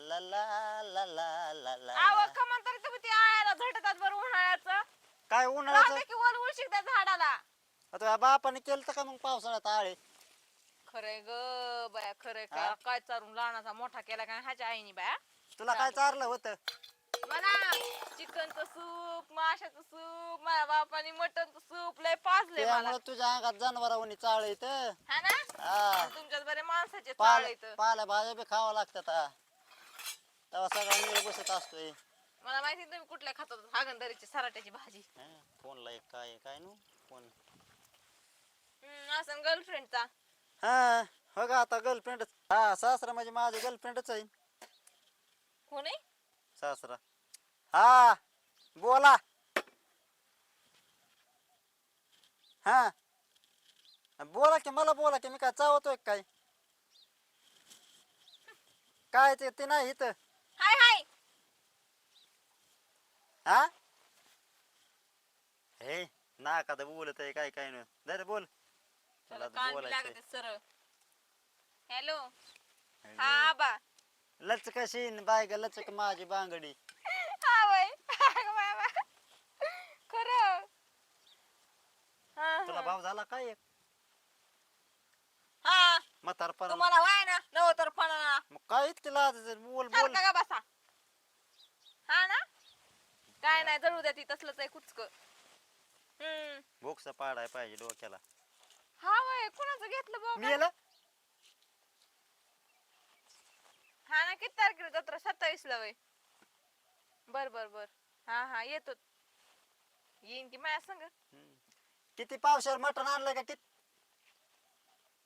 ला ला ला ला ला ला आव ला. कमान तरी तुम्ही ते आळ्याला झटतात बरं उन्हाळ्याचं. काय राहू उन्हाळ्याचं दे की वर उलशिक त्या झाडाला. आता बापाने केलं तर का मग पावसाळ्यात आळे खरंय ग बाया, खरंय हा? का काय चारून लहानाचा मोठा केला काय ह्याच्या आईनी बाया. तुला काय चारलं होतं मला चिकनचं सूप, माशाचं सूप, माझ्या बापाने मटनचं सूप लय पाजले मला. त्यामुळे तुझ्या अंगात जनावरांनी चाळ येत हा ना. हा तुमच्यात बरे माणसाचे चाळ पाल येत. पाल्या भाज्या बी खावा लागतात तेव्हा सगळा नीळ बसत असतोय मला माहिती तुम्ही कुठल्या खातात, हागणदारीची सराट्याची भाजी. फोनला एक काय काय नु फोन असं गर्लफ्रेंडचा. हा हो का आता गर्लफ्रेंडच हा सासरा म्हणजे माझी गर्लफ्रेंडच आहे कोण आहे? सासरा हा बोला हा बोला की मला बोला की मी काय चावतोय काय काय ते नाही इथं हाय हाय. हा हे नाका तर बोलत आहे काय काय नाही दर बोल चला तुला कान बी बोलायचंय लागते सरळ. हॅलो. हा आबा. लचक शीन बाय ग लचक माझी बांगडी हा बाई. अगं बाय बाय. खरं. तुला भाव झाला काय एक हा म्हातारपणा तुम्हाला वाय ना नवतर फणा. मग काय इतकी लाज बोल बोल सारखा का बसा. हा ना. काय नाही जळू द्या ती तसलंच आहे कुचक. भोक्स पाडाय पाहिजे डोक्याला हा वय कुणाचं घेतलं बघ. मी याला हा ना किती तारखेला जत्रा? 27 ला वय. बर बर बर. हा हा येतो. येईन की माझ्या संग. किती पावशेर मटण आणलंय का किती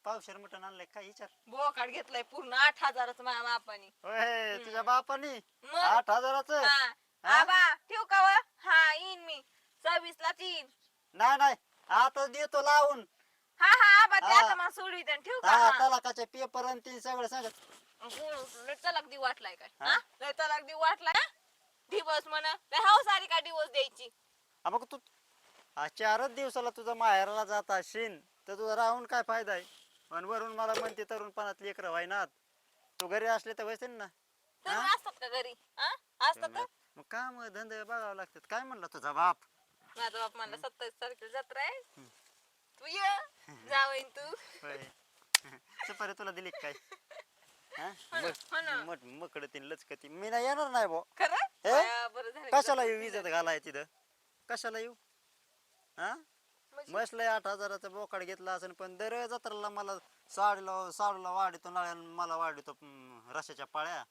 पावशेर मटण आणलंय काय विचार बोकाड घेतलाय पूर्ण 8,000च माझ्या बापानी. होय तुझ्या बापानी मग? 8,000च हा आबा ठेवू का व? हा येईन मी 26 ला येईन. नाही नाही आता देतो लावून हा हा आबा ते हा. आता मला सोडवी ठेवू का? हा हा. तलाकाचे पेपर आणि ते सगळं सांगत लय तलाक देऊ वाटलाय काय? हा? हा लय तलाक देऊ वाटलाय. दिवस म्हणा लय हौस आली का दिवस द्यायची. मग तू 4च दिवसाला तुझा माहेराला जात असशील तर तुझा राहून काय फायदा आहे पण वरून मला म्हणते तरुणपणात लेकरं व्हायनात तू घरी असले तर व्हायचे ना तुम्ही असतात का घरी? हा असतात. मग काम धंदे बघावं लागतात काय म्हणला तुझा बाप माझा बाप म्हणला 27 तारखेला जत्रा आहे. तू ये जावईन तू. सुपारी तुला दिली का काय हो ना. मकड तीन लचकती मी नाही येणार नाही भाऊ खरं? हे? बाया, बरं झालं कशाला की येऊ इज्जत घालाय तिथं कशाला येऊ हा म्हणजे? मसलंय 8,000चा बोकाड घेतला असेल पण दर जत्राला मला साडूला वाढतो नळ्या मला वाढतो रशाच्या पाळ्या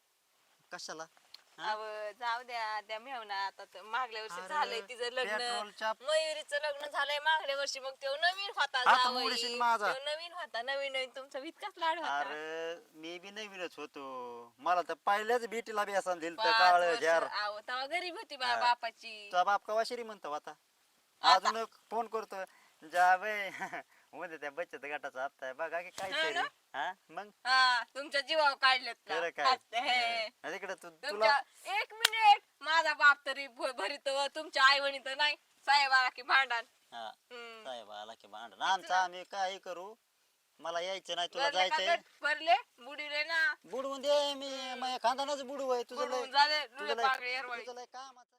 कशाला हा? अव जाऊ द्या त्या मेवना आता मागल्या वर्षी अरे, झालंय तिचं लग्न. पेट्रोलच्या मयुरीचं लग्न झालंय मागल्या वर्षी मग तो नवीन होता हात जावई. मोडशील माझा. तो नवीन होता नवीन नवीन तुमचा इतकाच लाड होता. अरे मी बी नवीनच होतो मला तर पहिल्याच भेटीला बेसन दिल तर 5 काळ वर्ष. झार अहो तेव्हा गरीब होती हा. बापाची. तुझा बाप कवा श्रीमंत होता आता. अजून फोन करतो जावे म्हणजे त्या बचत गटाचा हप्ता आहे बघा की काय हा तरी ना? हा मग हा तुमच्या जीवावर काढलेत का? खरं काय हसते हे. तिकडे तुला तुमच्या 1 मिनिट माझा बाप तरी भरीतो तुमच्या आई वणी तर नाही साहेबाला की भांडण. हा साहेब आला की भांडण आमचं आम्ही काय करू मला यायचं नाही तुला भरले का जायचंय गट? भरले बुडीले ना. बुडवून दे मी माझ्या खानदानाच बुडू आहे तुझं लय बुडवून झाले तुझं पाकळी एरवाळी. तुझं लय कामाचं